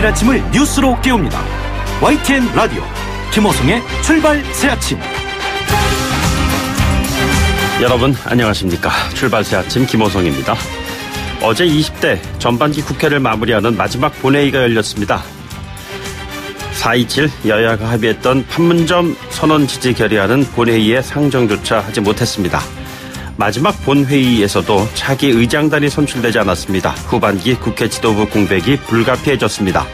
아침을 뉴스로 깨웁니다. YTN 라디오 김호성의 출발 새아침. 여러분 안녕하십니까. 출발 새아침 김호성입니다. 어제 20대 전반기 국회를 마무리하는 마지막 본회의가 열렸습니다. 4.27 여야가 합의했던 판문점 선언 지지 결의안은 본회의에 상정조차 하지 못했습니다. 마지막 본회의에서도 차기 의장단이 선출되지 않았습니다. 후반기 국회 지도부 공백이 불가피해졌습니다.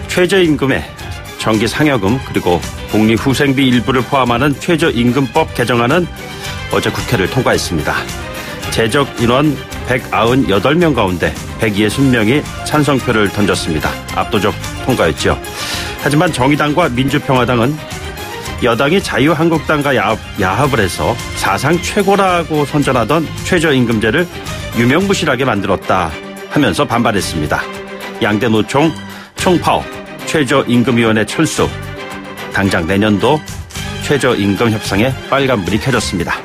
최저임금에 정기 상여금 그리고 복리후생비 일부를 포함하는 최저임금법 개정안은 어제 국회를 통과했습니다. 제적 인원 198명 가운데 160명이 찬성표를 던졌습니다. 압도적 통과였죠. 하지만 정의당과 민주평화당은 여당이 자유한국당과 야합을 해서 사상 최고라고 선전하던 최저임금제를 유명무실하게 만들었다 하면서 반발했습니다. 양대 노총 총파업, 최저임금위원회 철수, 당장 내년도 최저임금 협상에 빨간불이 켜졌습니다.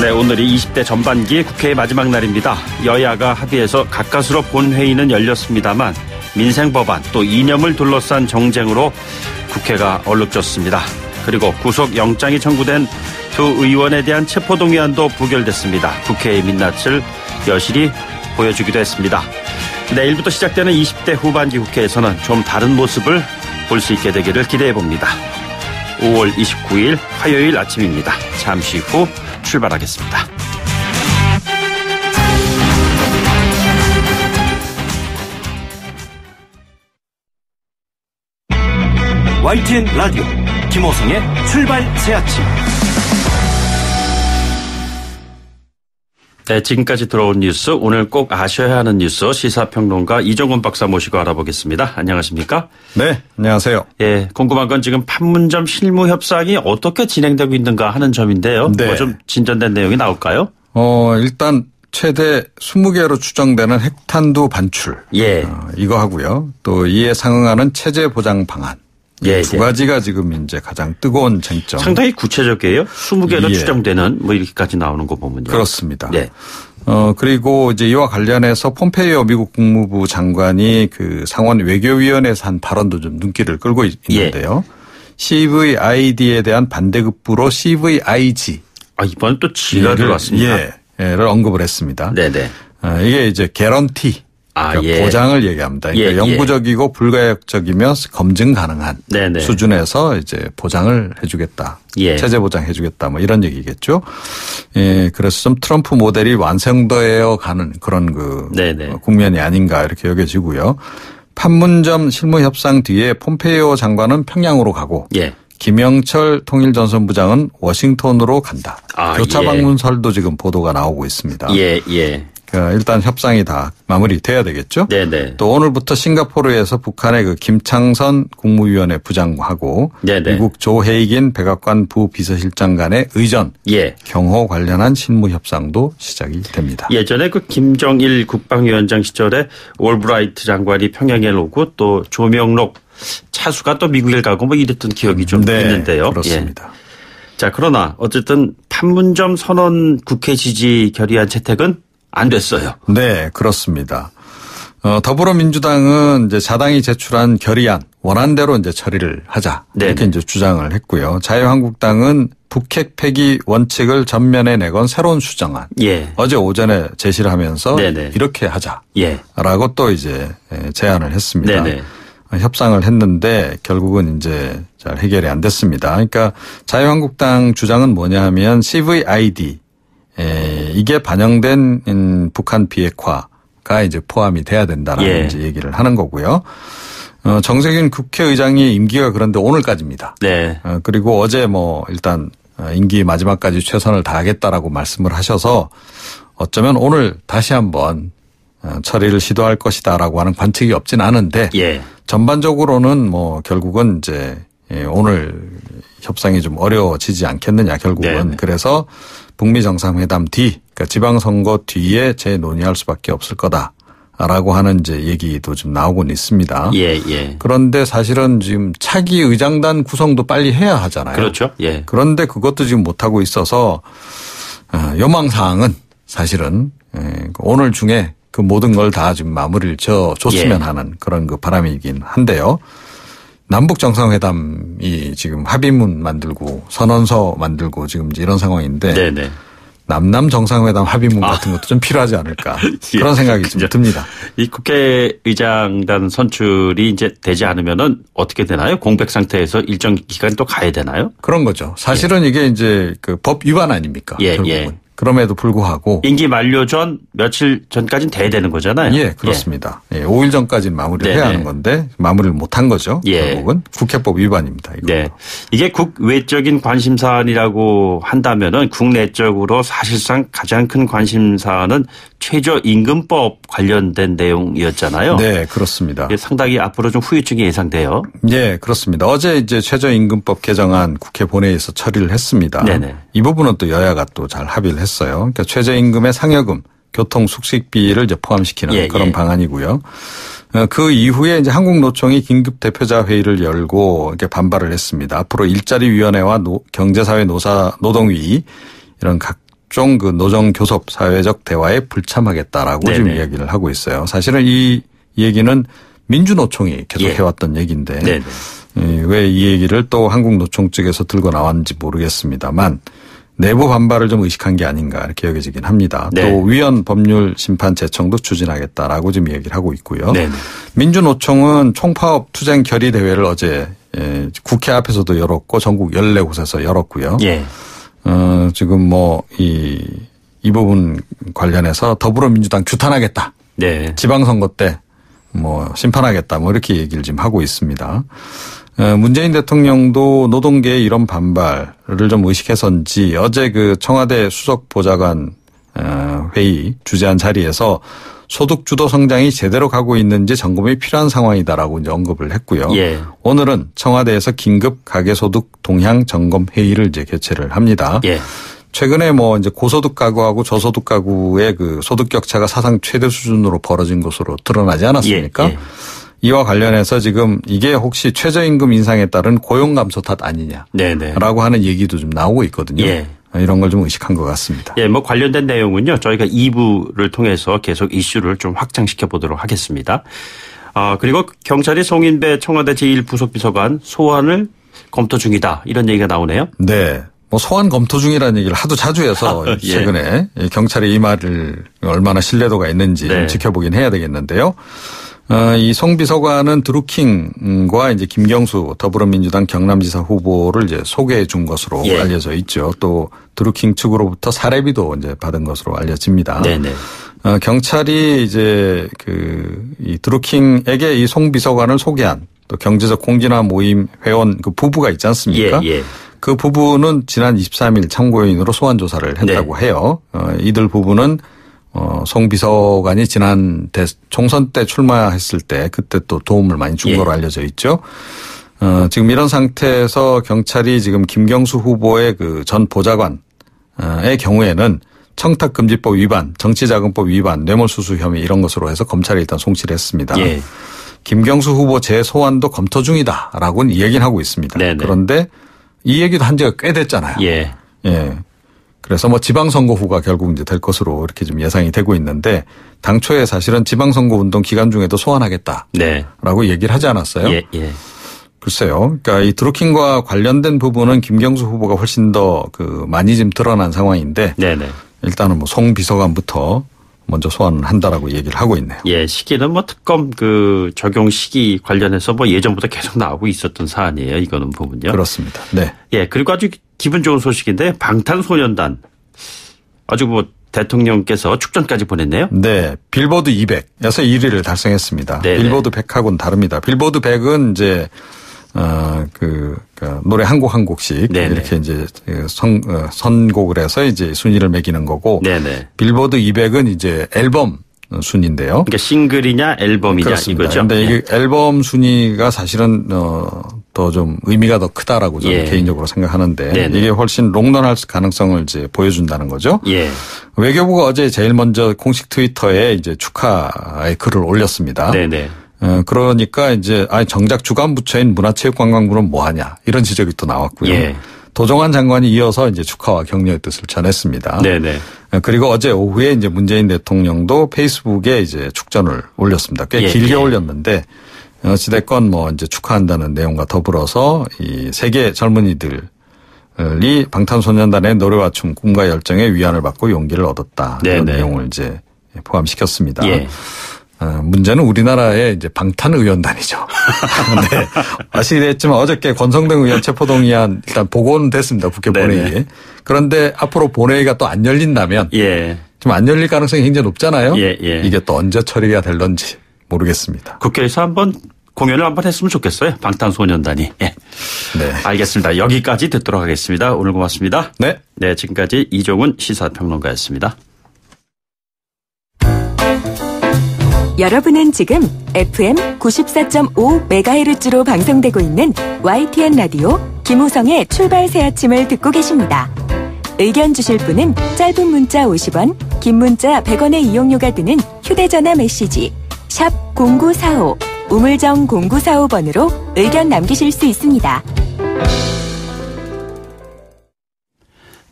네, 오늘이 20대 전반기 국회의 마지막 날입니다. 여야가 합의해서 가까스로 본회의는 열렸습니다만 민생법안 또 이념을 둘러싼 정쟁으로 국회가 얼룩졌습니다. 그리고 구속영장이 청구된 두 의원에 대한 체포동의안도 부결됐습니다. 국회의 민낯을 여실히 보여주기도 했습니다. 내일부터 시작되는 20대 후반기 국회에서는 좀 다른 모습을 볼 수 있게 되기를 기대해봅니다. 5월 29일 화요일 아침입니다. 잠시 후 출발하겠습니다. YTN 라디오 김호성의 출발 새아침. 네, 지금까지 들어온 뉴스, 오늘 꼭 아셔야 하는 뉴스 시사평론가 이종건 박사 모시고 알아보겠습니다. 안녕하십니까? 네, 안녕하세요. 예, 궁금한 건 지금 판문점 실무 협상이 어떻게 진행되고 있는가 하는 점인데요. 네. 뭐 좀 진전된 내용이 나올까요? 일단 최대 20개로 추정되는 핵탄두 반출. 예. 이거 하고요. 또 이에 상응하는 체제 보장 방안. 예, 두 가지가 지금 이제 가장 뜨거운 쟁점. 상당히 구체적이에요. 20개로 예. 추정되는 뭐 이렇게까지 나오는 거 보면요. 그렇습니다. 네. 그리고 이제 이와 관련해서 폼페이오 미국 국무부 장관이 그 상원 외교위원회에서 한 발언도 좀 눈길을 끌고 있는데요. 예. CVID에 대한 반대급부로 CVIG. 이번엔 또 G가 들어왔습니다. 를 언급을 했습니다. 네네. 이게 이제 개런티. 그러니까 예. 보장을 얘기합니다. 그러니까 영구적이고 불가역적이며 검증 가능한 네네. 수준에서 이제 보장을 해주겠다. 예. 체제 보장해주겠다. 뭐 이런 얘기겠죠. 예, 그래서 좀 트럼프 모델이 완성되어 가는 그런 네네. 국면이 아닌가 이렇게 여겨지고요. 판문점 실무협상 뒤에 폼페이오 장관은 평양으로 가고 예. 김영철 통일전선부장은 워싱턴으로 간다. 교차 예. 방문설도 지금 보도가 나오고 있습니다. 예, 예. 일단 협상이 다 마무리돼야 되겠죠. 네네. 또 오늘부터 싱가포르에서 북한의 그 김창선 국무위원회 부장하고 네네. 미국 조헤이긴 백악관 부비서실장 간의 의전, 예. 경호 관련한 실무 협상도 시작이 됩니다. 예전에 그 김정일 국방위원장 시절에 올브라이트 장관이 평양에 오고 또 조명록 차수가 또 미국에 가고 뭐 이랬던 기억이 좀 있는데요. 그렇습니다. 예. 자, 그러나 어쨌든 판문점 선언 국회 지지 결의안 채택은 안 됐어요. 네, 그렇습니다. 더불어민주당은 이제 자당이 제출한 결의안 원안대로 이제 처리를 하자 이렇게 이제 주장을 했고요. 자유한국당은 북핵 폐기 원칙을 전면에 내건 새로운 수정안. 예. 어제 오전에 제시를 하면서 네네. 이렇게 하자라고 예. 또 이제 제안을 했습니다. 네네. 협상을 했는데 결국은 이제 잘 해결이 안 됐습니다. 그러니까 자유한국당 주장은 뭐냐 하면 CVID 이게 반영된 북한 비핵화가 이제 포함이 돼야 된다라는 이제 얘기를 하는 거고요. 정세균 국회의장의 임기가 그런데 오늘까지입니다. 네. 그리고 어제 뭐 일단 임기 마지막까지 최선을 다하겠다라고 말씀을 하셔서 어쩌면 오늘 다시 한번 처리를 시도할 것이다라고 하는 관측이 없진 않은데 전반적으로는 뭐 결국은 이제 오늘 협상이 좀 어려워지지 않겠느냐 결국은. 네. 그래서 북미 정상회담 뒤, 그러니까 지방선거 뒤에 재논의할 수밖에 없을 거다라고 하는 이제 얘기도 좀 나오곤 있습니다. 예. 그런데 사실은 지금 차기 의장단 구성도 빨리 해야 하잖아요. 그렇죠. 예. 그런데 그것도 지금 못하고 있어서 요망사항은 사실은 오늘 중에 그 모든 걸 다 지금 마무리를 줬으면 예. 하는 그런 그 바람이긴 한데요. 남북 정상회담이 지금 합의문 만들고 선언서 만들고 지금 이런 상황인데 네네. 남남 정상회담 합의문 같은 것도 좀 필요하지 않을까 예. 그런 생각이 좀 듭니다. 이 국회의장단 선출이 이제 되지 않으면은 어떻게 되나요? 공백 상태에서 일정 기간 또 가야 되나요? 그런 거죠. 사실은 이게 이제 그 법 위반 아닙니까? 예, 결국은. 예. 그럼에도 불구하고 임기 만료 전 며칠 전까지는 돼야 되는 거잖아요. 예, 그렇습니다. 예, 5일 전까지는 마무리를 네네. 해야 하는 건데 마무리를 못한 거죠. 예. 결국은 국회법 위반입니다. 이거. 네. 이게 국외적인 관심사안이라고 한다면은 국내적으로 사실상 가장 큰 관심사는 최저임금법 관련된 내용이었잖아요. 네, 그렇습니다. 이게 상당히 앞으로 좀 후유증이 예상돼요. 예, 그렇습니다. 어제 이제 최저임금법 개정안 국회 본회의에서 처리를 했습니다. 네네. 이 부분은 또 여야가 또 잘 합의를 했어요. 그러니까 최저임금의 상여금, 교통 숙식비를 이제 포함시키는 예, 그런 예. 방안이고요. 그 이후에 이제 한국노총이 긴급 대표자 회의를 열고 이렇게 반발을 했습니다. 앞으로 일자리위원회와 경제사회 노동위 이런 각종 그 노정교섭 사회적 대화에 불참하겠다라고 네네. 지금 이야기를 하고 있어요. 사실은 이 얘기는 민주노총이 계속 예. 해왔던 얘기인데 네네. 왜 이 얘기를 또 한국노총 측에서 들고 나왔는지 모르겠습니다만 내부 반발을 좀 의식한 게 아닌가 이렇게 여겨지긴 합니다. 네. 또 위헌 법률 심판 제청도 추진하겠다라고 지금 얘기를 하고 있고요. 네네. 민주노총은 총파업 투쟁 결의 대회를 어제 국회 앞에서도 열었고 전국 14곳에서 열었고요. 예. 지금 뭐 이 부분 관련해서 더불어민주당 규탄하겠다. 네. 지방선거 때 뭐 심판하겠다 뭐 이렇게 얘기를 지금 하고 있습니다. 문재인 대통령도 노동계의 이런 반발을 좀 의식해서인지 어제 그 청와대 수석보좌관 회의 주재한 자리에서 소득 주도 성장이 제대로 가고 있는지 점검이 필요한 상황이다라고 이제 언급을 했고요. 예. 오늘은 청와대에서 긴급 가계소득 동향 점검 회의를 이제 개최를 합니다. 예. 최근에 뭐 이제 고소득 가구하고 저소득 가구의 그 소득 격차가 사상 최대 수준으로 벌어진 것으로 드러나지 않았습니까? 예, 예. 이와 관련해서 지금 이게 혹시 최저임금 인상에 따른 고용 감소 탓 아니냐라고 네네. 하는 얘기도 좀 나오고 있거든요. 예. 이런 걸 좀 의식한 것 같습니다. 예, 뭐 관련된 내용은요, 저희가 2부를 통해서 계속 이슈를 좀 확장시켜 보도록 하겠습니다. 그리고 경찰이 송인배 청와대 제1부속비서관 소환을 검토 중이다. 이런 얘기가 나오네요. 네. 뭐 소환 검토 중이라는 얘기를 하도 자주 해서 예. 최근에 경찰이 이 말을 얼마나 신뢰도가 있는지 네. 좀 지켜보긴 해야 되겠는데요. 이 송 비서관은 드루킹과 이제 김경수 더불어민주당 경남지사 후보를 이제 소개해 준 것으로 예. 알려져 있죠. 또 드루킹 측으로부터 사례비도 이제 받은 것으로 알려집니다. 네네. 경찰이 이제 이 드루킹에게 이 송 비서관을 소개한 또 경제적 공진화 모임 회원 그 부부가 있지 않습니까? 예, 예. 그 부부는 지난 23일 참고인으로 소환 조사를 했다고 네. 해요. 이들 부부는 송 비서관이 지난 총선 때 출마했을 때 그때 또 도움을 많이 준 예. 거로 알려져 있죠. 지금 이런 상태에서 경찰이 지금 김경수 후보의 그 전 보좌관의 경우에는 청탁금지법 위반, 정치자금법 위반, 뇌물수수 혐의 이런 것으로 해서 검찰에 일단 송치를 했습니다. 예. 김경수 후보 재소환도 검토 중이다라고는 이야기는 하고 있습니다. 네네. 그런데 이 얘기도 한 지가 꽤 됐잖아요. 예. 예. 그래서 뭐 지방선거 후가 결국 이제 될 것으로 이렇게 좀 예상이 되고 있는데 당초에 사실은 지방선거 운동 기간 중에도 소환하겠다라고 네. 얘기를 하지 않았어요. 예, 예. 글쎄요. 그러니까 이 드루킹과 관련된 부분은 김경수 후보가 훨씬 더 많이 지금 드러난 상황인데 네네. 일단은 뭐 송 비서관부터 먼저 소환을 한다라고 얘기를 하고 있네요. 예, 시기는 뭐 특검 적용 시기 관련해서 뭐 예전부터 계속 나오고 있었던 사안이에요. 이거는 부분요. 그렇습니다. 네. 예, 그리고 아주 기분 좋은 소식인데 방탄소년단 아주 뭐 대통령께서 축전까지 보냈네요. 네. 빌보드 200에서 1위를 달성했습니다. 네네. 빌보드 100하고는 다릅니다. 빌보드 100은 이제 노래 한 곡 한 곡씩 네네. 이렇게 이제 선곡을 해서 이제 순위를 매기는 거고 네네. 빌보드 200은 이제 앨범 순위인데요. 그러니까 싱글이냐 앨범이냐 그렇습니다. 이거죠. 그런데 예. 이게 앨범 순위가 사실은 더 좀 의미가 더 크다라고 저는 예. 개인적으로 생각하는데 네네. 이게 훨씬 롱런할 가능성을 이제 보여준다는 거죠. 예. 외교부가 어제 제일 먼저 공식 트위터에 이제 축하의 글을 올렸습니다. 네네. 그러니까 이제 정작 주간 부처인 문화체육관광부는 뭐 하냐 이런 지적이 또 나왔고요. 예. 도종환 장관이 이어서 이제 축하와 격려의 뜻을 전했습니다. 네네. 그리고 어제 오후에 이제 문재인 대통령도 페이스북에 이제 축전을 올렸습니다. 꽤 예, 길게 예. 올렸는데 어찌됐건 뭐 이제 축하한다는 내용과 더불어서 이 세계 젊은이들이 방탄소년단의 노래와 춤, 꿈과 열정에 위안을 받고 용기를 얻었다. 이런 네네. 내용을 이제 포함시켰습니다. 예. 문제는 우리나라의 이제 방탄의원단이죠. 네. 아시겠지만 어저께 권성동 의원 체포동의안 일단 보고는 됐습니다. 국회 본회의에. 네네. 그런데 앞으로 본회의가 또 안 열린다면 예. 좀 안 열릴 가능성이 굉장히 높잖아요. 예, 예. 이게 또 언제 처리가 될런지 모르겠습니다. 국회에서 한번 공연을 한번 했으면 좋겠어요. 방탄소년단이. 예. 네. 알겠습니다. 여기까지 듣도록 하겠습니다. 오늘 고맙습니다. 네. 네, 지금까지 이종훈 시사평론가였습니다. 여러분은 지금 FM 94.5MHz로 방송되고 있는 YTN 라디오 김호성의 출발 새 아침을 듣고 계십니다. 의견 주실 분은 짧은 문자 50원, 긴 문자 100원의 이용료가 드는 휴대전화 메시지 샵 0945 우물정 0945번으로 의견 남기실 수 있습니다.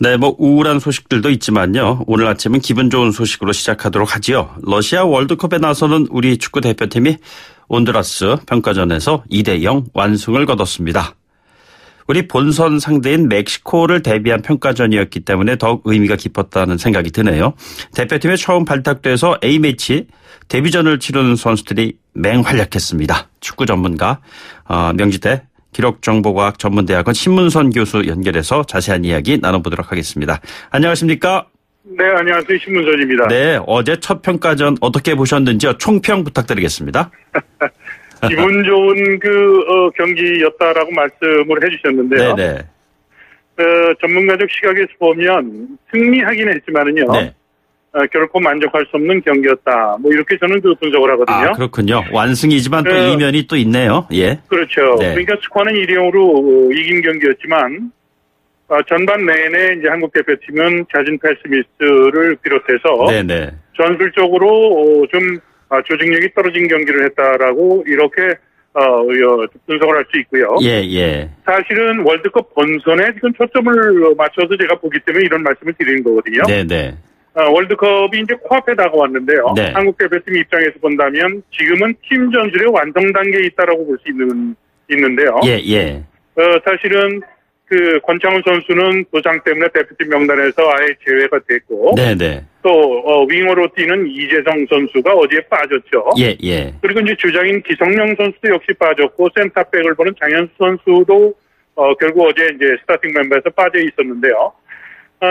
네, 뭐 우울한 소식들도 있지만요. 오늘 아침은 기분 좋은 소식으로 시작하도록 하지요. 러시아 월드컵에 나서는 우리 축구 대표팀이 온두라스 평가전에서 2대0 완승을 거뒀습니다. 우리 본선 상대인 멕시코를 대비한 평가전이었기 때문에 더욱 의미가 깊었다는 생각이 드네요. 대표팀에 처음 발탁돼서 A매치 데뷔전을 치르는 선수들이 맹활약했습니다. 축구 전문가 명지대 기록정보과학 전문대학원 신문선 교수 연결해서 자세한 이야기 나눠보도록 하겠습니다. 안녕하십니까? 네, 안녕하세요. 신문선입니다. 네, 어제 첫 평가전 어떻게 보셨는지요? 총평 부탁드리겠습니다. 기분 좋은 경기였다라고 말씀을 해주셨는데요. 네네. 전문가적 시각에서 보면 승리하긴 했지만은요. 네. 결코 만족할 수 없는 경기였다. 뭐 이렇게 저는 분석을 하거든요. 아, 그렇군요. 완승이지만 또 이면이 또 있네요. 예. 그렇죠. 네. 그러니까 스코어는 2대0으로 이긴 경기였지만 전반 내내 이제 한국 대표팀은 잦은 패스미스를 비롯해서 네네. 전술적으로 좀 조직력이 떨어진 경기를 했다라고 이렇게 분석을 할 수 있고요. 예, 예. 사실은 월드컵 본선에 지금 초점을 맞춰서 제가 보기 때문에 이런 말씀을 드리는 거거든요. 네네. 월드컵이 이제 코앞에 다가왔는데요. 네. 한국 대표팀 입장에서 본다면 지금은 팀 전술의 완성 단계에 있다라고 볼 수 있는데요. 예, 예. 사실은 권창훈 선수는 부상 때문에 대표팀 명단에서 아예 제외가 됐고, 네네. 또 윙어로 뛰는 이재성 선수가 어디에 빠졌죠. 예, 예. 그리고 이제 주장인 기성용 선수도 역시 빠졌고 센터백을 보는 장현수 선수도 결국 어제 이제 스타팅 멤버에서 빠져 있었는데요.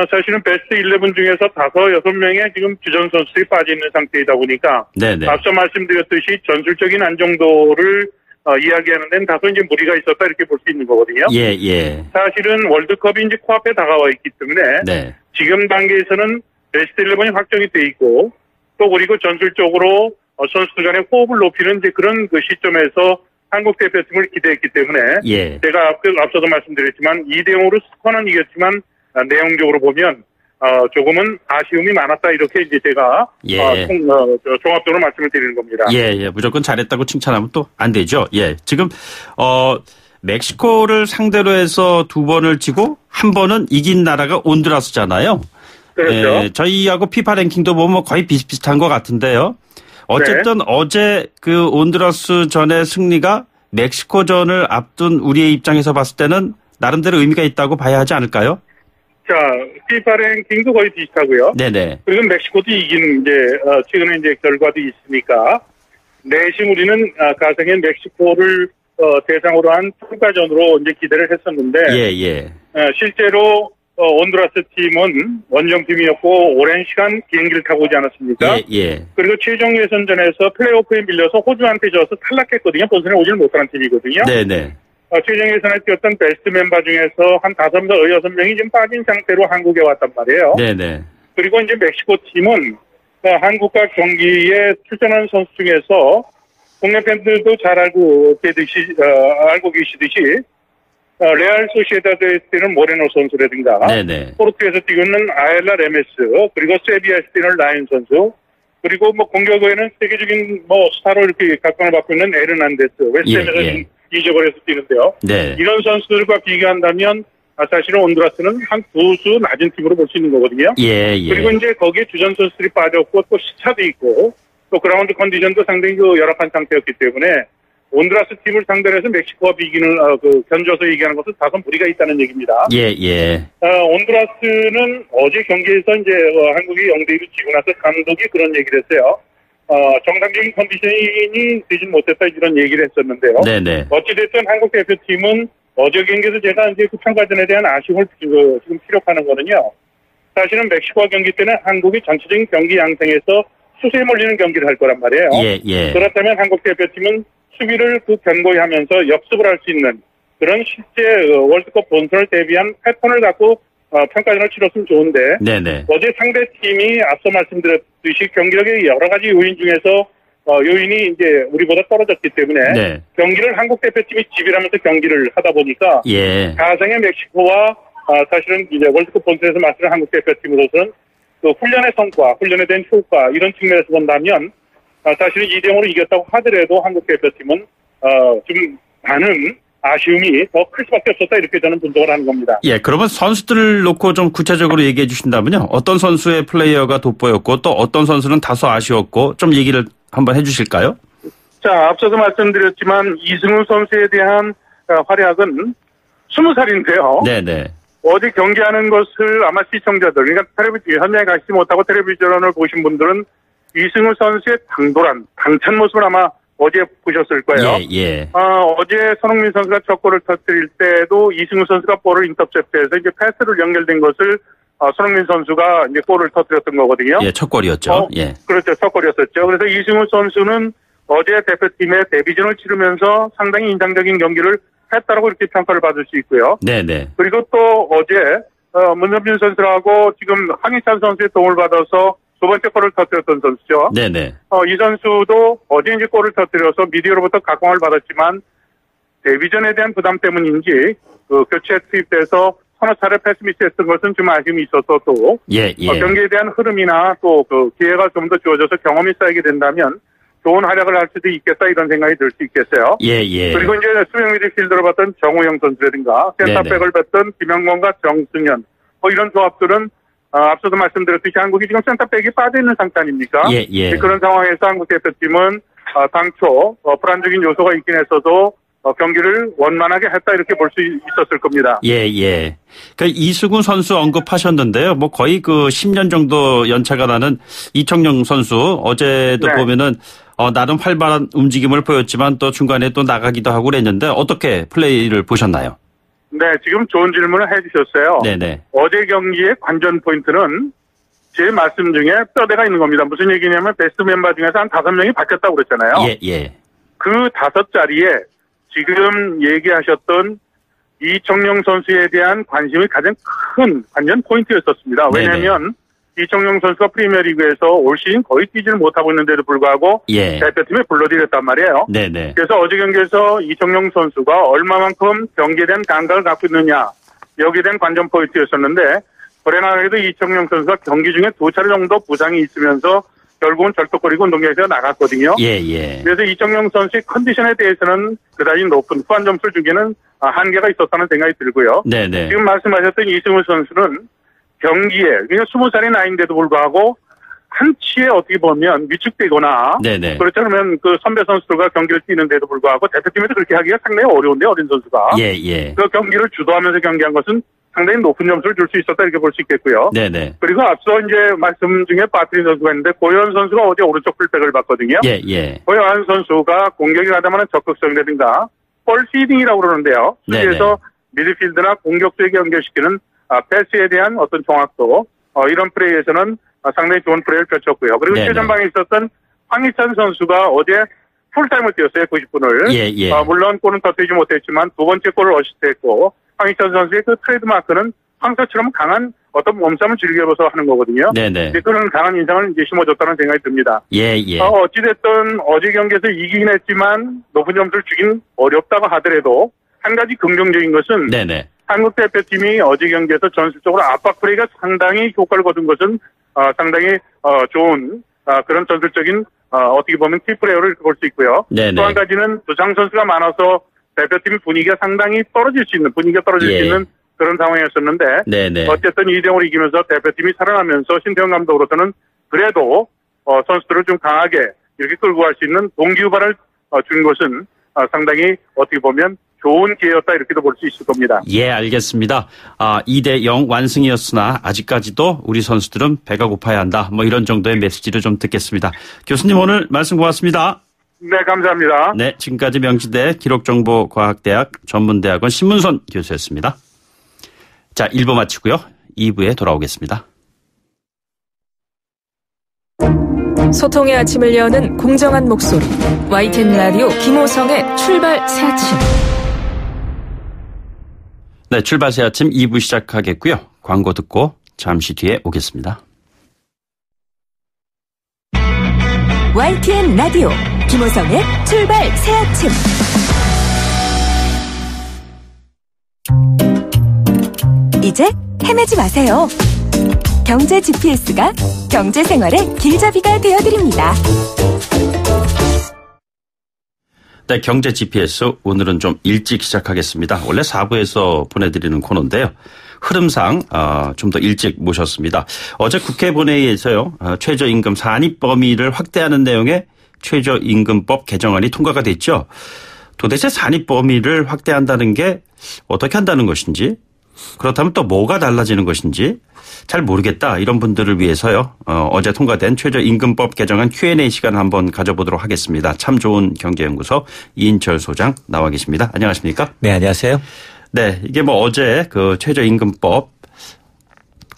사실은 베스트 11 중에서 5-6명의 지금 주전 선수들이 빠져 있는 상태이다 보니까 네네. 앞서 말씀드렸듯이 전술적인 안정도를 이야기하는 데는 다소 이제 무리가 있었다 이렇게 볼 수 있는 거거든요. 예, 예. 사실은 월드컵이 이제 코앞에 다가와 있기 때문에 네. 지금 단계에서는 베스트 11이 확정이 돼 있고 또 그리고 전술적으로 선수들 간의 호흡을 높이는 이제 그런 시점에서 한국 대표팀을 기대했기 때문에 예. 제가 앞서도 말씀드렸지만 2대0으로 스코어는 이겼지만 내용적으로 보면 조금은 아쉬움이 많았다 이렇게 이제 제가 예. 종합적으로 말씀을 드리는 겁니다. 예, 예. 무조건 잘했다고 칭찬하면 또 안 되죠. 예. 지금 멕시코를 상대로 해서 2번을 치고 1번은 이긴 나라가 온두라스잖아요. 그렇죠. 예, 저희하고 피파 랭킹도 보면 거의 비슷비슷한 것 같은데요. 어쨌든 네. 어제 온두라스 전의 승리가 멕시코전을 앞둔 우리의 입장에서 봤을 때는 나름대로 의미가 있다고 봐야 하지 않을까요? 자, 피파 랭킹도 거의 비슷하고요. 네네. 그리고 멕시코도 이긴 최근에 이제 결과도 있으니까 내심 우리는 가상의 멕시코를 대상으로 한 평가전으로 이제 기대를 했었는데 예, 예. 실제로 온두라스 팀은 원정팀이었고 오랜 시간 비행기를 타고 오지 않았습니까? 예, 예. 그리고 최종 예선전에서 플레이오프에 밀려서 호주한테 져서 탈락했거든요. 본선에 오지를 못하는 팀이거든요. 네네. 최종 예선에 뛰었던 베스트 멤버 중에서 한 5-6명이 지금 빠진 상태로 한국에 왔단 말이에요. 네네. 그리고 이제 멕시코 팀은 한국과 경기에 출전하는 선수 중에서 국내 팬들도 잘 알고 계시듯이 레알 소시에다드에 뛰는 모레노 선수라든가 네네. 포르투에서 뛰고 있는 아엘라 레메스 그리고 세비야에서 뛰는 라인 선수 그리고 공격에는 세계적인 스타로 이렇게 각광을 받고 있는 에르난데스 웨스트햄에서 예. 이적을 해서 뛰는데요. 네. 이런 선수들과 비교한다면 사실은 온두라스는 한 두 수 낮은 팀으로 볼 수 있는 거거든요. 예, 예. 그리고 이제 거기에 주전 선수들이 빠졌고 또 시차도 있고 또 그라운드 컨디션도 상당히 열악한 상태였기 때문에 온두라스 팀을 상대로 해서 멕시코와 비기는 견줘서 얘기하는 것은 다소 무리가 있다는 얘기입니다. 예, 예. 온두라스는 어제 경기에서 이제 한국이 0대2로 지고 나서 감독이 그런 얘기를 했어요. 정상적인 컨디션이 되진 못했다 이런 얘기를 했었는데요. 네네. 어찌됐든 한국 대표팀은 어제 경기에서 제가 이제 그 평가전에 대한 아쉬움을 지금 피력하는 거는요. 사실은 멕시코와 경기 때는 한국이 전체적인 경기 양상에서 수세에 몰리는 경기를 할 거란 말이에요. 예, 예. 그렇다면 한국 대표팀은 수비를 견고히 하면서 역습을 할 수 있는 그런 실제 월드컵 본선을 대비한 패턴을 갖고 평가전을 치렀으면 좋은데 네네. 어제 상대팀이 앞서 말씀드렸듯이 경기력의 여러 가지 요인 중에서 요인이 이제 우리보다 떨어졌기 때문에 네. 경기를 한국 대표팀이 지배하면서 경기를 하다 보니까 예. 가상의 멕시코와 사실은 이제 월드컵 본선에서 맞서는 한국 대표팀으로서는 그 훈련의 성과, 훈련에 대한 효과 이런 측면에서 본다면 사실은 2대0으로 이겼다고 하더라도 한국 대표팀은 좀 많은 아쉬움이 더 클 수밖에 없었다 이렇게 저는 분석을 하는 겁니다. 예, 그러면 선수들을 놓고 좀 구체적으로 얘기해 주신다면요. 어떤 선수의 플레이어가 돋보였고 또 어떤 선수는 다소 아쉬웠고 좀 얘기를 한번 해 주실까요? 자, 앞서도 말씀드렸지만 이승우 선수에 대한 활약은 20살인데요. 네네. 어제 경기하는 것을 아마 시청자들, 그러니까 현장에 가시지 못하고 텔레비전을 보신 분들은 이승우 선수의 당돌한, 당찬 모습을 아마 어제 보셨을 거예요. 예, 예. 어제 손흥민 선수가 첫 골을 터뜨릴 때도 이승우 선수가 볼을 인터셉트해서 이제 패스를 연결된 것을 손흥민 선수가 이제 골을 터뜨렸던 거거든요. 예, 첫 골이었죠. 예. 그렇죠. 첫 골이었었죠. 그래서 이승우 선수는 어제 대표팀의 데뷔전을 치르면서 상당히 인상적인 경기를 했다라고 이렇게 평가를 받을 수 있고요. 네네. 그리고 또 어제 문선빈 선수하고 지금 황희찬 선수의 도움을 받아서 두 번째 골을 터뜨렸던 선수죠. 네네. 이 선수도 어제 이제 골을 터뜨려서 미디어로부터 각광을 받았지만 데뷔전에 대한 부담 때문인지 교체 투입돼서 서너 차례 패스 미스했던 것은 좀 아쉬움이 있어서도 예, 예. 경기에 대한 흐름이나 또 그 기회가 좀 더 주어져서 경험이 쌓이게 된다면 좋은 활약을 할 수도 있겠다 이런 생각이 들 수 있겠어요. 예, 예. 그리고 이제 수명 미드필더로 봤던 정우영 선수라든가 센터백을 봤던 김영권과 정승현 이런 조합들은 앞서도 말씀드렸듯이 한국이 지금 센터백이 빠져있는 상태 아닙니까? 예, 예. 그런 상황에서 한국 대표팀은 당초 불안적인 요소가 있긴 했어도 경기를 원만하게 했다 이렇게 볼 수 있었을 겁니다. 예, 예. 그 이승우 선수 언급하셨는데요. 뭐 거의 그 10년 정도 연차가 나는 이청용 선수 어제도 네. 보면은 나름 활발한 움직임을 보였지만 또 중간에 또 나가기도 하고 그랬는데 어떻게 플레이를 보셨나요? 네, 지금 좋은 질문을 해주셨어요. 네네. 어제 경기의 관전 포인트는 제 말씀 중에 뼈대가 있는 겁니다. 무슨 얘기냐면 베스트 멤버 중에서 한 5명이 바뀌었다고 그랬잖아요. 예, 예. 그 5자리에 지금 얘기하셨던 이청용 선수에 대한 관심이 가장 큰 관전 포인트였었습니다. 왜냐하면 이청용 선수가 프리미어리그에서 올 시즌 거의 뛰지를 못하고 있는데도 불구하고 예. 대표팀에 불러들였단 말이에요. 네네. 그래서 어제 경기에서 이청용 선수가 얼마만큼 경기에 대한 감각을 갖고 있느냐 여기에 대한 관전 포인트였었는데 불행하게도 이청용 선수가 경기 중에 2차례 정도 부상이 있으면서 결국은 절뚝거리고 운동장에서 나갔거든요. 예, 예. 그래서 이청용 선수의 컨디션에 대해서는 그다지 높은 후한 점수를 주기는 한계가 있었다는 생각이 들고요. 네네. 지금 말씀하셨던 이승우 선수는 경기에 그러니까 20살의 나이인데도 불구하고 한치에 어떻게 보면 위축되거나 네네. 그렇죠. 그러면 그 선배 선수들과 경기를 뛰는데도 불구하고 대표팀에서 그렇게 하기가 상당히 어려운데 어린 선수가 예, 예. 그 경기를 주도하면서 경기한 것은 상당히 높은 점수를 줄 수 있었다 이렇게 볼 수 있겠고요. 네네. 그리고 앞서 이제 말씀 중에 빠트린 선수가 있는데 고현 선수가 어제 오른쪽 풀백을 봤거든요. 예, 예. 고현 선수가 공격이 가담하는 적극성이라든가 볼 피딩이라고 그러는데요. 수비에서 미드필드나 공격수에게 연결시키는 패스에 대한 어떤 정확도 이런 플레이에서는 상당히 좋은 플레이를 펼쳤고요. 그리고 네네. 최전방에 있었던 황희찬 선수가 어제 풀타임을 뛰었어요. 90분을. 예, 예. 물론 골은 터뜨리지 못했지만 두 번째 골을 어시스트했고 황희찬 선수의 그 트레이드마크는 황사처럼 강한 어떤 몸싸움을 즐겨서 하는 거거든요. 네네. 그런 강한 인상을 이제 심어줬다는 생각이 듭니다. 예, 예. 어찌됐든 어제 경기에서 이기긴 했지만 높은 점수를 주긴 어렵다고 하더라도 한 가지 긍정적인 것은 네네. 한국 대표팀이 어제 경기에서 전술적으로 압박 플레이가 상당히 효과를 거둔 것은 상당히 좋은 그런 전술적인 어떻게 보면 키플레이어를 볼 수 있고요. 네네. 또 한 가지는 부상 선수가 많아서 대표팀 분위기가 상당히 떨어질 수 있는 예. 있는 그런 상황이었었는데 네네. 어쨌든 2대0으로 이기면서 대표팀이 살아나면서 신태용 감독으로서는 그래도 선수들을 좀 강하게 이렇게 끌고 갈 수 있는 동기유발을 준 것은 상당히 어떻게 보면 좋은 기회였다 이렇게도 볼 수 있을 겁니다. 예, 알겠습니다. 2대0 완승이었으나 아직까지도 우리 선수들은 배가 고파야 한다. 뭐 이런 정도의 메시지를 좀 듣겠습니다. 교수님 오늘 말씀 고맙습니다. 네, 감사합니다. 네, 지금까지 명지대 기록정보과학대학 전문대학원 신문선 교수였습니다. 자, 1부 마치고요. 2부에 돌아오겠습니다. 소통의 아침을 여는 공정한 목소리 YTN 라디오 김호성의 출발 새 아침. 네, 출발 새 아침 2부 시작하겠고요. 광고 듣고 잠시 뒤에 오겠습니다. YTN 라디오 김호성의 출발 새 아침. 이제 헤매지 마세요. 경제 GPS가 경제 생활의 길잡이가 되어드립니다. 네, 경제 GPS 오늘은 좀 일찍 시작하겠습니다. 원래 4부에서 보내드리는 코너인데요. 흐름상 좀 더 일찍 모셨습니다. 어제 국회 본회의에서요. 최저임금 산입 범위를 확대하는 내용의 최저임금법 개정안이 통과가 됐죠. 도대체 산입 범위를 확대한다는 게 어떻게 한다는 것인지, 그렇다면 또 뭐가 달라지는 것인지 잘 모르겠다 이런 분들을 위해서요. 어제 통과된 최저임금법 개정안 Q&A 시간 한번 가져보도록 하겠습니다. 참 좋은 경제연구소 이인철 소장 나와 계십니다. 안녕하십니까? 네, 안녕하세요. 네, 이게 뭐 어제 그 최저임금법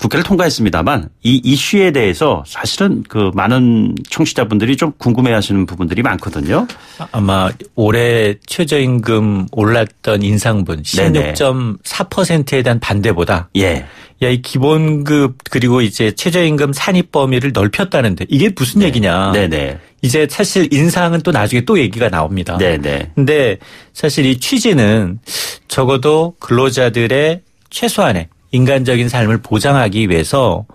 국회를 통과했습니다만 이 이슈에 대해서 사실은 그 많은 청취자분들이 좀 궁금해하시는 부분들이 많거든요. 아마 올해 최저임금 올랐던 인상분 16.4%에 대한 반대보다 예. 야, 이 기본급 그리고 이제 최저임금 산입 범위를 넓혔다는데 이게 무슨 얘기냐. 네네. 이제 사실 인상은 또 나중에 또 얘기가 나옵니다. 네네. 근데 사실 이 취지는 적어도 근로자들의 최소한의 인간적인 삶을 보장하기 위해서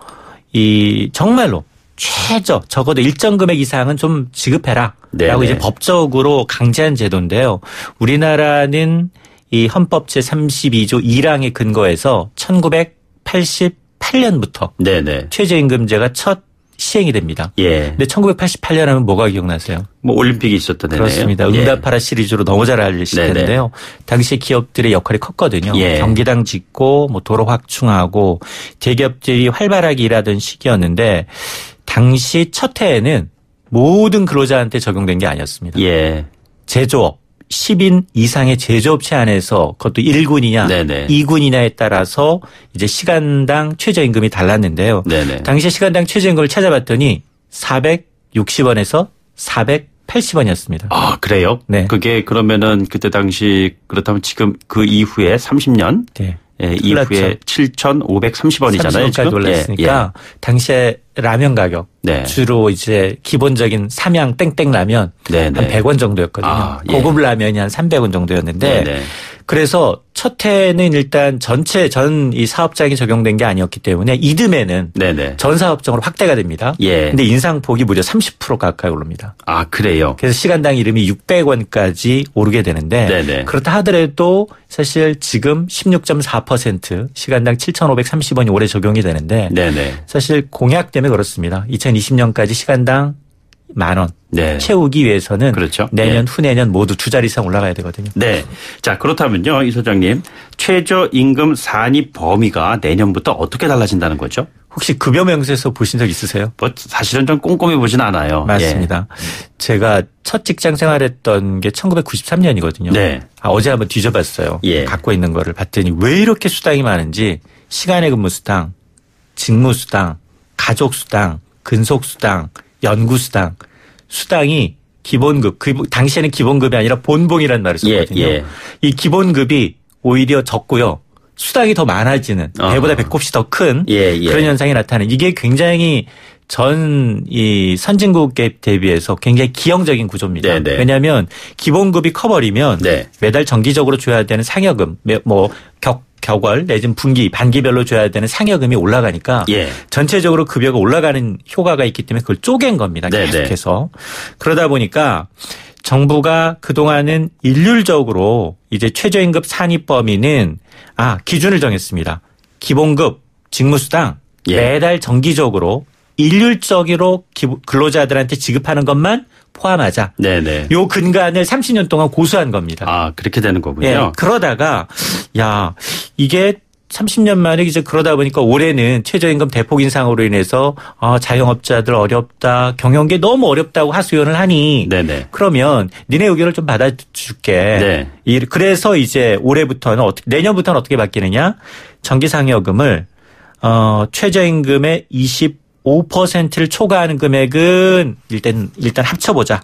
이 정말로 적어도 일정 금액 이상은 좀 지급해라. 네네. 라고 이제 법적으로 강제한 제도인데요. 우리나라는 이 헌법 제32조 1항에 근거해서 1988년부터 네네. 최저임금제가 첫 시행이 됩니다. 예. 근데 1988년 하면 뭐가 기억나세요? 뭐 올림픽이 있었던 해네요. 그렇습니다. 예. 응답하라 시리즈로 너무 잘 알리실 네네. 텐데요. 당시 기업들의 역할이 컸거든요. 예. 경기당 짓고 뭐 도로 확충하고 대기업들이 활발하게 일하던 시기였는데 당시 첫 해에는 모든 근로자한테 적용된 게 아니었습니다. 예. 제조업 10인 이상의 제조업체 안에서 그것도 1군이냐 네네. 2군이냐에 따라서 이제 시간당 최저임금이 달랐는데요. 네네. 당시 시간당 최저임금을 찾아봤더니 460원에서 480원이었습니다. 아, 그래요? 네. 그게 그러면은 그때 당시 그렇다면 지금 그 이후에 30년 네. 예, 이후에 7,530원이잖아요. 30원까지 올랐으니까 당시에 라면 가격 네. 주로 이제 기본적인 삼양 땡땡 라면 네네. 한 100원 정도였거든요. 아, 예. 고급 라면이 한 300원 정도였는데 네네. 그래서 첫 해는 일단 전체 전 이 사업장이 적용된 게 아니었기 때문에 이듬해는 네네. 전 사업장으로 확대가 됩니다. 예. 근데 인상폭이 무려 30% 가까이 오릅니다. 아, 그래요? 그래서 시간당 이름이 600원까지 오르게 되는데 네네. 그렇다 하더라도 사실 지금 16.4% 시간당 7,530원이 올해 적용이 되는데 네네. 사실 공약 때문에 그렇습니다. 2020년까지 시간당 10,000원 네. 채우기 위해서는 그렇죠. 내년 예. 후내년 모두 2자리 이상 올라가야 되거든요. 네. 자, 그렇다면요, 이 소장님. 최저임금 산입 범위가 내년부터 어떻게 달라진다는 거죠? 혹시 급여 명세서 보신 적 있으세요? 뭐 사실은 좀 꼼꼼히 보진 않아요. 맞습니다. 제가 첫 직장 생활했던 게 1993년이거든요. 네. 어제 한번 뒤져봤어요. 예. 갖고 있는 거를 봤더니 왜 이렇게 수당이 많은지 시간의 근무 수당, 직무 수당, 가족 수당, 근속 수당, 연구 수당, 수당이 기본급, 당시에는 기본급이 아니라 본봉이라는 말을 썼거든요. 예. 이 기본급이 오히려 적고요. 수당이 더 많아지는 배보다 배꼽이 더 큰 예. 그런 현상이 나타나는 이게 굉장히 전 이 선진국에 대비해서 굉장히 기형적인 구조입니다. 네네. 왜냐하면 기본급이 커버리면 네. 매달 정기적으로 줘야 되는 상여금 뭐 격월 내지는 분기 반기별로 줘야 되는 상여금이 올라가니까 예. 전체적으로 급여가 올라가는 효과가 있기 때문에 그걸 쪼갠 겁니다. 네네. 계속해서. 그러다 보니까 정부가 그동안은 일률적으로 이제 최저임금 산입 범위는 기준을 정했습니다. 기본급, 직무수당 예. 매달 정기적으로 일률적으로 근로자들한테 지급하는 것만 포함하자. 네네. 요 근간을 30년 동안 고수한 겁니다. 그렇게 되는 거군요. 예, 그러다가 이게 30년 만에 이제 그러다 보니까 올해는 최저임금 대폭 인상으로 인해서 자영업자들 어렵다, 경영계 너무 어렵다고 하소연을 하니 네네. 그러면 니네 의견을 좀 받아줄게. 네. 그래서 이제 올해부터는 내년부터는 어떻게 바뀌느냐? 정기상여금을 최저임금의 25%를 초과하는 금액은 일단 합쳐보자.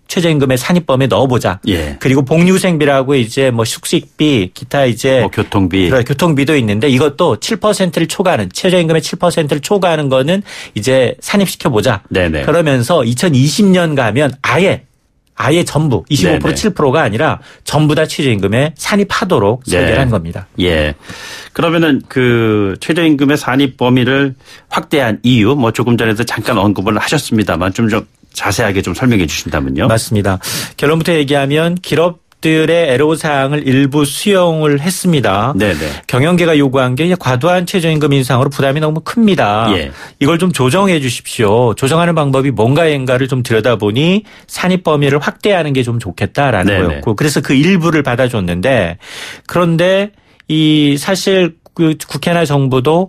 최저임금의 산입범위에 넣어보자. 예. 그리고 복리후생비라고 이제 뭐 숙식비, 기타 이제 교통비, 교통비도 있는데 이것도 7%를 초과하는 최저임금의 7%를 초과하는 거는 이제 산입시켜보자. 네네. 그러면서 2020년 가면 아예 전부 25% 네네. 7%가 아니라 전부 다 최저임금에 산입하도록 설계한 겁니다. 예. 그러면은 그 최저임금의 산입 범위를 확대한 이유 조금 전에도 잠깐 언급을 하셨습니다만 좀 자세하게 좀 설명해 주신다면요. 맞습니다. 결론부터 얘기하면 기업들의 애로사항을 일부 수용을 했습니다. 네네. 경영계가 요구한 게 과도한 최저임금 인상으로 부담이 너무 큽니다. 예. 이걸 좀 조정해 주십시오. 조정하는 방법이 뭔가인가를 좀 들여다보니 산입 범위를 확대하는 게 좀 좋겠다라는 네네. 거였고 그래서 그 일부를 받아줬는데 그런데 사실 그 국회나 정부도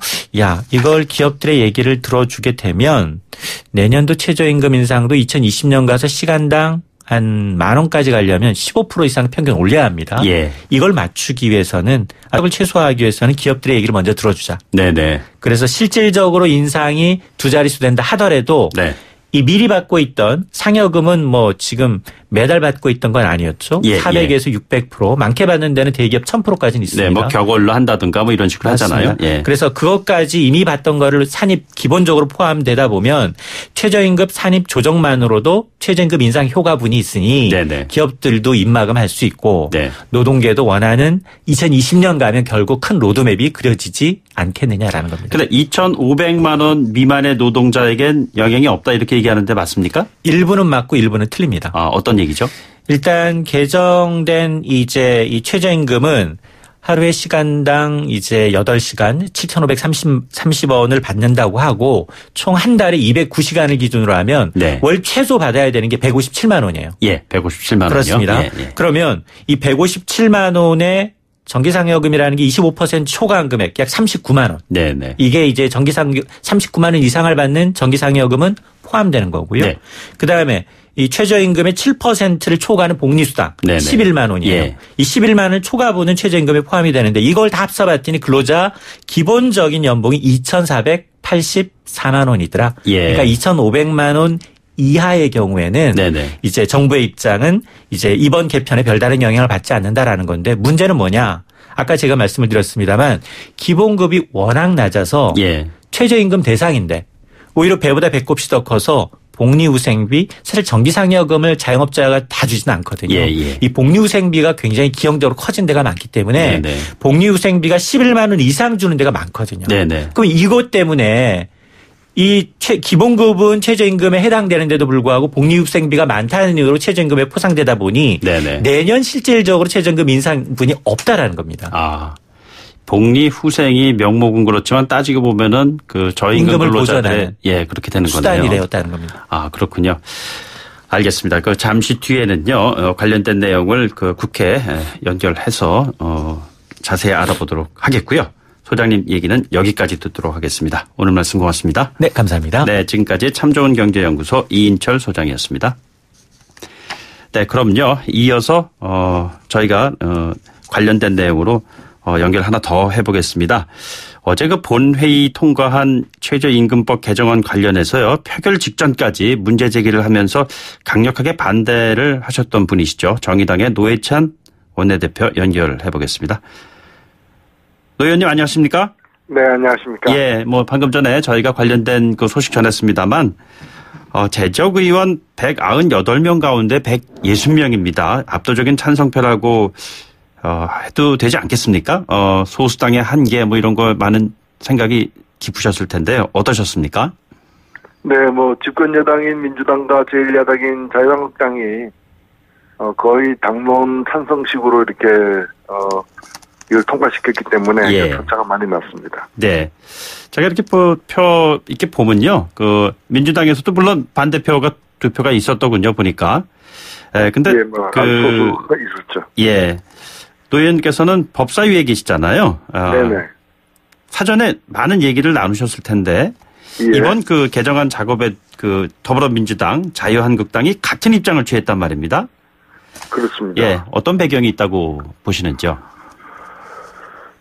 이걸 기업들의 얘기를 들어주게 되면 내년도 최저임금 인상도 2020년 가서 시간당 한 10,000원까지 가려면 15% 이상 평균 올려야 합니다. 예. 이걸 맞추기 위해서는 압력을 최소화하기 위해서는 기업들의 얘기를 먼저 들어주자. 네네. 그래서 실질적으로 인상이 2자릿수 된다 하더라도 네. 이 미리 받고 있던 상여금은 지금 매달 받고 있던 건 아니었죠. 예, 400에서 600% 많게 받는 데는 대기업 1000%까지는 있습니다. 네, 격월로 한다든가 이런 식으로 맞습니다. 하잖아요. 예. 그래서 그것까지 이미 받던 거를 산입 기본적으로 포함되다 보면 최저임금 산입 조정만으로도 최저임금 인상 효과분이 있으니 네네. 기업들도 입마감할 수 있고 네. 노동계도 원하는 2020년 가면 결국 큰 로드맵이 그려지지 않겠느냐라는 겁니다. 근데 2,500만 원 미만의 노동자에겐 영향이 없다 이렇게 얘기하는데 맞습니까? 일부는 맞고 일부는 틀립니다. 어떤 얘기죠? 일단 개정된 이제 이 최저임금은 하루에 시간당 이제 8시간 7,530원을 받는다고 하고 총 한 달에 209시간을 기준으로 하면 네. 월 최소 받아야 되는 게 157만 원이에요. 예, 157만 원이요. 그렇습니다. 예. 그러면 이 157만 원의 정기상여금이라는 게 25% 초과한 금액 약 39만 원. 네네. 이게 이제 39만 원 이상을 받는 정기상여금은 포함되는 거고요. 네. 그다음에 이 최저임금의 7%를 초과하는 복리수당 네네. 11만 원이에요. 예. 이 11만 원을 초과분은 최저임금에 포함이 되는데 이걸 다 합쳐봤더니 근로자 기본적인 연봉이 2,484만 원이더라. 예. 그러니까 2,500만 원 이하의 경우에는 네네. 이제 정부의 입장은 이제 이번 개편에 별다른 영향을 받지 않는다라는 건데 문제는 뭐냐? 아까 제가 말씀을 드렸습니다만 기본급이 워낙 낮아서 예. 최저임금 대상인데 오히려 배보다 배꼽이 더 커서 복리후생비 사실 정기상여금을 자영업자가 다 주지는 않거든요. 예, 예. 이 복리후생비가 굉장히 기형적으로 커진 데가 많기 때문에 네네. 복리후생비가 11만 원 이상 주는 데가 많거든요. 네네. 그럼 이것 때문에 이 기본급은 최저임금에 해당되는데도 불구하고 복리후생비가 많다는 이유로 최저임금에 포상되다 보니 네네. 내년 실질적으로 최저임금 인상분이 없다라는 겁니다. 복리후생이 명목은 그렇지만 따지고 보면은 그 저임금 임금을 근로자들의 보전하는 그렇게 되는 수단이 거네요. 되었다는 겁니다. 그렇군요. 알겠습니다. 그 잠시 뒤에는요 관련된 내용을 그 국회 연결해서 자세히 알아보도록 하겠고요. 소장님 얘기는 여기까지 듣도록 하겠습니다. 오늘 말씀 고맙습니다. 네, 감사합니다. 네, 지금까지 참 좋은 경제연구소 이인철 소장이었습니다. 네, 그럼요. 이어서 저희가 관련된 내용으로 연결 하나 더 해보겠습니다. 어제 그 본회의 통과한 최저임금법 개정안 관련해서요. 표결 직전까지 문제 제기를 하면서 강력하게 반대를 하셨던 분이시죠. 정의당의 노회찬 원내대표 연결해 보겠습니다. 노 의원님 안녕하십니까? 네, 안녕하십니까? 예, 방금 전에 저희가 관련된 그 소식 전했습니다만 재적 의원 198명 가운데 160명입니다. 압도적인 찬성표라고 해도 되지 않겠습니까? 소수당의 한계 이런 거 많은 생각이 깊으셨을 텐데요. 어떠셨습니까? 네, 집권 여당인 민주당과 제1야당인 자유한국당이 거의 당론 찬성식으로 이렇게 이걸 통과시켰기 때문에 예. 표차가 많이 났습니다. 네. 제가 이렇게 이렇게 보면요. 그 민주당에서도 물론 반대표가 2표가 있었더군요. 보니까. 근데 예, 소수가 있었죠. 예. 노 의원께서는 법사위에 계시잖아요. 네네. 사전에 많은 얘기를 나누셨을 텐데 예. 이번 그 개정안 작업에 그 더불어민주당, 자유한국당이 같은 입장을 취했단 말입니다. 그렇습니다. 예. 어떤 배경이 있다고 보시는지요?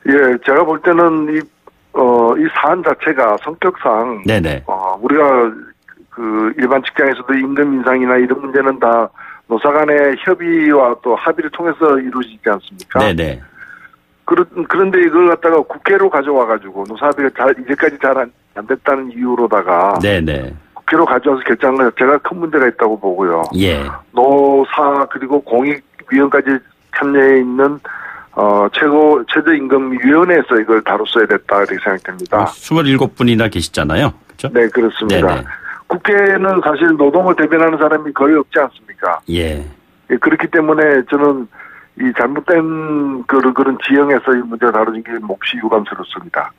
예, 제가 볼 때는 이 사안 자체가 성격상 네네. 우리가 그 일반 직장에서도 임금 인상이나 이런 문제는 다 노사 간의 협의와 또 합의를 통해서 이루어지지 않습니까? 네네. 그런데 이걸 갖다가 국회로 가져와가지고 노사 합의가 이제까지 잘 안 됐다는 이유로다가 네네. 국회로 가져와서 결정한 것 자체가 큰 문제가 있다고 보고요. 예. 노사 그리고 공익위원까지 참여해 있는 최저임금위원회에서 이걸 다뤘어야 됐다 이렇게 생각됩니다. 27분이나 계시잖아요. 그렇죠? 네, 그렇습니다. 네네. 국회는 사실 노동을 대변하는 사람이 거의 없지 않습니까? 예. 예, 그렇기 때문에 저는 이 잘못된 그런 지형에서 이 문제가 다뤄진 게 몹시 유감스럽습니다.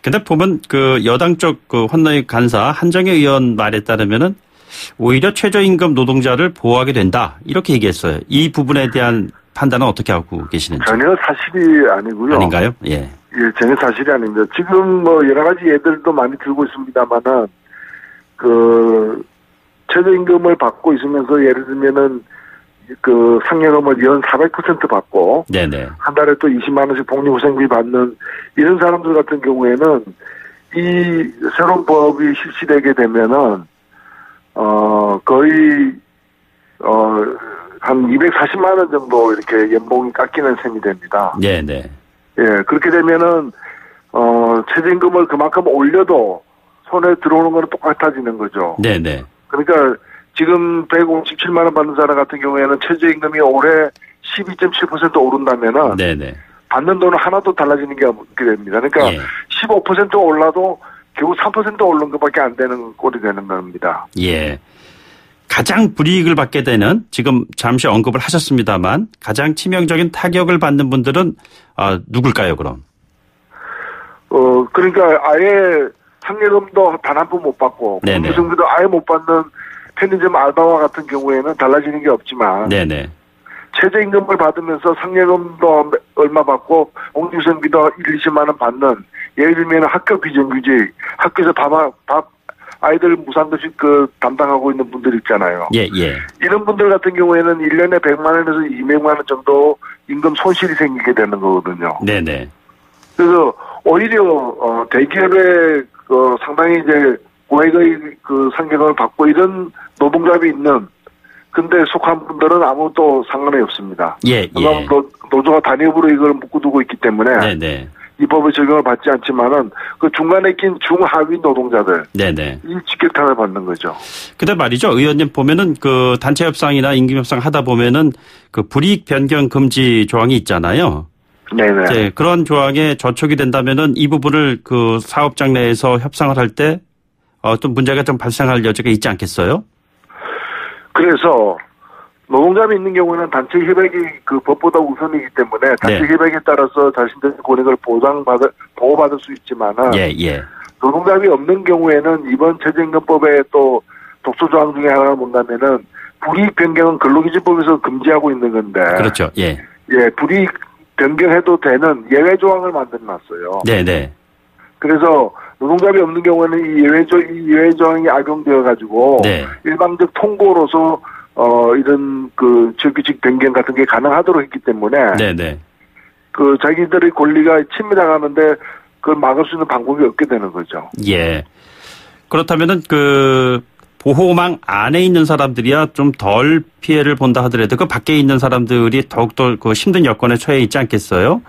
근데 보면 그 여당 쪽 그 헌너위 간사 한정혜 의원 말에 따르면은 오히려 최저임금 노동자를 보호하게 된다 이렇게 얘기했어요. 이 부분에 대한 판단은 어떻게 하고 계시는지? 전혀 사실이 아니고요. 아닌가요? 예. 예, 전혀 사실이 아닙니다. 지금 뭐 여러 가지 예들도 많이 들고 있습니다만은 그 최저임금을 받고 있으면서 예를 들면은 그 상여금을 연 400% 받고 네네. 한 달에 또 20만 원씩 복리후생비 받는 이런 사람들 같은 경우에는 이 새로운 법이 실시되게 되면은 거의 한 240만 원 정도 이렇게 연봉이 깎이는 셈이 됩니다. 네네. 예, 그렇게 되면은 최저임금을 그만큼 올려도 손에 들어오는 거는 똑같아지는 거죠. 네네. 그러니까 지금 157만 원 받는 사람 같은 경우에는 최저임금이 올해 12.7% 오른다면은 네네. 받는 돈은 하나도 달라지는 게 없게 됩니다. 그러니까 예. 15% 올라도 결국 3% 오른 것밖에 안 되는 꼴이 되는 겁니다. 예. 가장 불이익을 받게 되는 지금 잠시 언급을 하셨습니다만 가장 치명적인 타격을 받는 분들은 누굴까요, 그럼? 그러니까 아예 상여금도 단 한 푼 못 받고 공무생비도 아예 못 받는 편의점 알바와 같은 경우에는 달라지는 게 없지만 네네. 최저임금을 받으면서 상여금도 얼마 받고 공무생비도 20만 원 받는 예를 들면 학교 비정규직 학교에서 밥 아이들 무상급식 담당하고 있는 분들 있잖아요. 예, 예. 이런 분들 같은 경우에는 1년에 100만 원에서 200만 원 정도 임금 손실이 생기게 되는 거거든요. 네네. 그래서 오히려 대기업에 상당히 이제 고액의 상여금을 받고 이런 노동자비 있는 근데 속한 분들은 아무것도 상관이 없습니다. 예, 예. 노조가 단협으로 이걸 묶어두고 있기 때문에 네네. 이 법의 적용을 받지 않지만은 그 중간에 낀 중하위 노동자들 네네. 이 직격탄을 받는 거죠. 근데 말이죠, 의원님 보면은 그 단체 협상이나 임금 협상 하다 보면은 그 불이익 변경 금지 조항이 있잖아요. 네네. 네, 그런 조항에 저촉이 된다면은 이 부분을 그 사업장 내에서 협상을 할 때 또 문제가 좀 발생할 여지가 있지 않겠어요? 그래서 노동자비 있는 경우는 단체 협약이 그 법보다 우선이기 때문에 단체 네. 협약에 따라서 자신들의 권익을 보호받을 수 있지만은 예, 예. 노동자비 없는 경우에는 이번 최저임금법에 또 독소조항 중에 하나가 뭔가면은 불이익 변경은 근로기준법에서 금지하고 있는 건데. 그렇죠. 예. 예, 불이익 변경해도 되는 예외 조항을 만들어놨어요. 네네. 그래서 노동자비 없는 경우에는 이 예외 조항이 악용되어 가지고 네. 일방적 통고로서 이런 정규직 변경 같은 게 가능하도록 했기 때문에 네네. 자기들의 권리가 침해당하는데 그걸 막을 수 있는 방법이 없게 되는 거죠. 예. 그렇다면은 보호망 안에 있는 사람들이야 좀 덜 피해를 본다 하더라도 그 밖에 있는 사람들이 더욱더 힘든 여건에 처해 있지 않겠어요?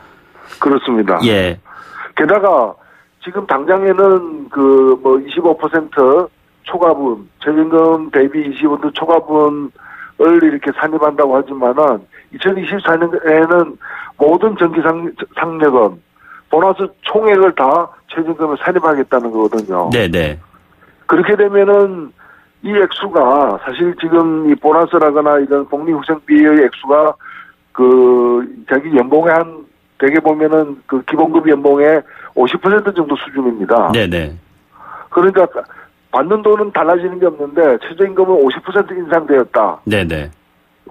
그렇습니다. 예. 게다가 지금 당장에는 25% 초과분, 최저임금 대비 25% 초과분을 이렇게 산입한다고 하지만은 2024년에는 모든 전기 상여금, 보너스 총액을 다 최저임금에 산입하겠다는 거거든요. 네네. 그렇게 되면은 이 액수가 사실 지금 이 보너스라거나 이런 복리후생비의 액수가 자기 연봉의 대개 보면은 기본급 연봉의 50% 정도 수준입니다. 네네. 그러니까 받는 돈은 달라지는 게 없는데 최저임금은 50% 인상되었다. 네네.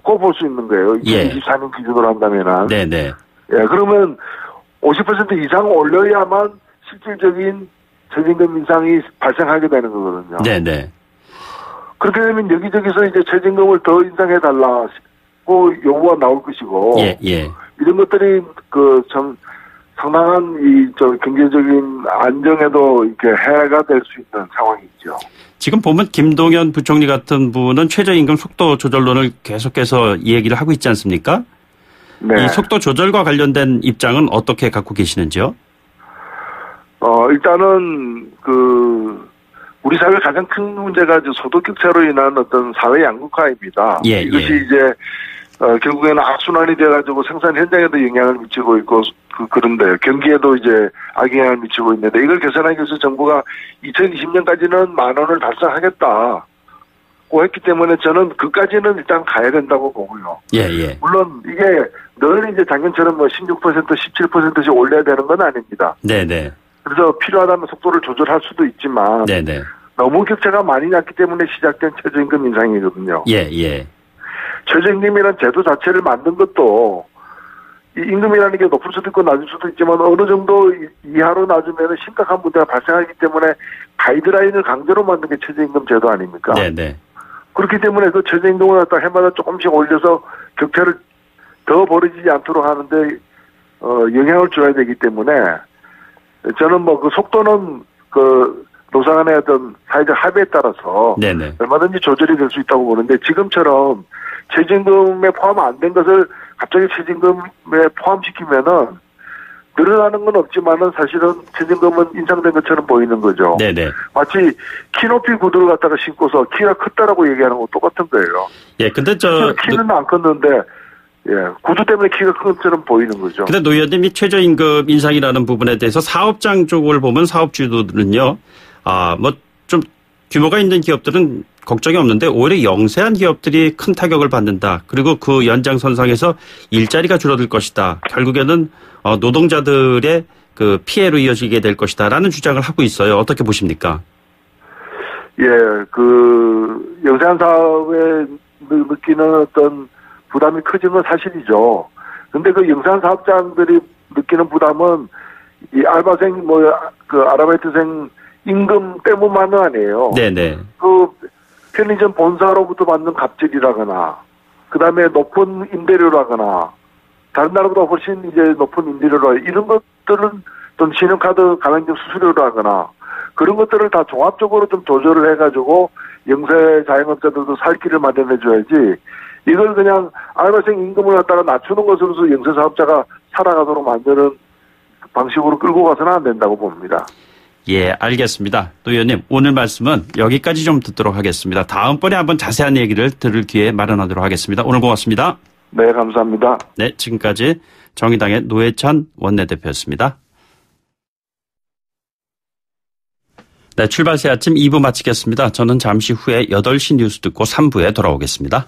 꼭 볼 수 있는 거예요. 2024년 기준으로 한다면은. 네네. 예, 그러면 50% 이상 올려야만 실질적인 최저임금 인상이 발생하게 되는 거거든요. 네네. 그렇게 되면 여기저기서 이제 최저임금을 더 인상해달라고 요구가 나올 것이고. 예. 이런 것들이 참 상당한 경제적인 안정에도 이렇게 해가 될 수 있는 상황이죠. 지금 보면 김동연 부총리 같은 분은 최저임금 속도 조절론을 계속해서 얘기를 하고 있지 않습니까? 네. 이 속도 조절과 관련된 입장은 어떻게 갖고 계시는지요? 일단은 우리 사회 가장 큰 문제가 소득 격차로 인한 어떤 사회 양극화입니다. 이것이 이제 결국에는 악순환이 돼가지고 생산 현장에도 영향을 미치고 있고 그런데 경기에도 이제 악영향을 미치고 있는데 이걸 개선하기 위해서 정부가 2020년까지는 10,000원을 달성하겠다고 했기 때문에 저는 그까지는 일단 가야 된다고 보고요. 예. 물론 이게 늘 이제 작년처럼 16% 17%씩 올려야 되는 건 아닙니다. 네네. 그래서 필요하다면 속도를 조절할 수도 있지만 네네. 너무 격차가 많이 났기 때문에 시작된 최저임금 인상이거든요. 예. 최저임금이라는 제도 자체를 만든 것도 이 임금이라는 게 높을 수도 있고 낮을 수도 있지만 어느 정도 이하로 낮으면 심각한 문제가 발생하기 때문에 가이드라인을 강제로 만든 게 최저임금 제도 아닙니까? 네네. 그렇기 때문에 그 최저임금을 갖다 해마다 조금씩 올려서 격차를 더 벌어지지 않도록 하는데 영향을 줘야 되기 때문에 저는 그 속도는 노사 간의 어떤 사회적 합의에 따라서 네네. 얼마든지 조절이 될 수 있다고 보는데 지금처럼 최저임금에 포함 안 된 것을 갑자기 최저임금에 포함시키면은 늘어나는 건 없지만은 사실은 최저임금은 인상된 것처럼 보이는 거죠. 네네. 마치 키높이 구두를 갖다가 신고서 키가 컸다라고 얘기하는 거 똑같은 거예요. 예, 근데 키는 안 컸는데 구두 때문에 키가 큰 것처럼 보이는 거죠. 근데 노 의원님이 최저임금 인상이라는 부분에 대해서 사업장 쪽을 보면 사업주들은요, 좀 규모가 있는 기업들은 걱정이 없는데 오히려 영세한 기업들이 큰 타격을 받는다. 그리고 그 연장선상에서 일자리가 줄어들 것이다. 결국에는 노동자들의 피해로 이어지게 될 것이다라는 주장을 하고 있어요. 어떻게 보십니까? 예, 영세한 사업에 느끼는 어떤 부담이 커진 건 사실이죠. 근데 영세한 사업장들이 느끼는 부담은 이 알바생, 아르바이트생 임금 때문만은 아니에요. 네네. 편의점 본사로부터 받는 갑질이라거나, 그 다음에 높은 임대료라거나, 다른 나라보다 훨씬 이제 높은 임대료라, 이런 것들은 좀 신용카드 가맹점 수수료라거나, 그런 것들을 다 종합적으로 좀 조절을 해가지고, 영세 자영업자들도 살 길을 마련해줘야지, 이걸 그냥 알바생 임금을 갖다가 낮추는 것으로서 영세 사업자가 살아가도록 만드는 방식으로 끌고 가서는 안 된다고 봅니다. 예, 알겠습니다. 노 의원님, 오늘 말씀은 여기까지 좀 듣도록 하겠습니다. 다음번에 한번 자세한 얘기를 들을 기회 마련하도록 하겠습니다. 오늘 고맙습니다. 네, 감사합니다. 네, 지금까지 정의당의 노회찬 원내대표였습니다. 네, 출발새 아침 2부 마치겠습니다. 저는 잠시 후에 8시 뉴스 듣고 3부에 돌아오겠습니다.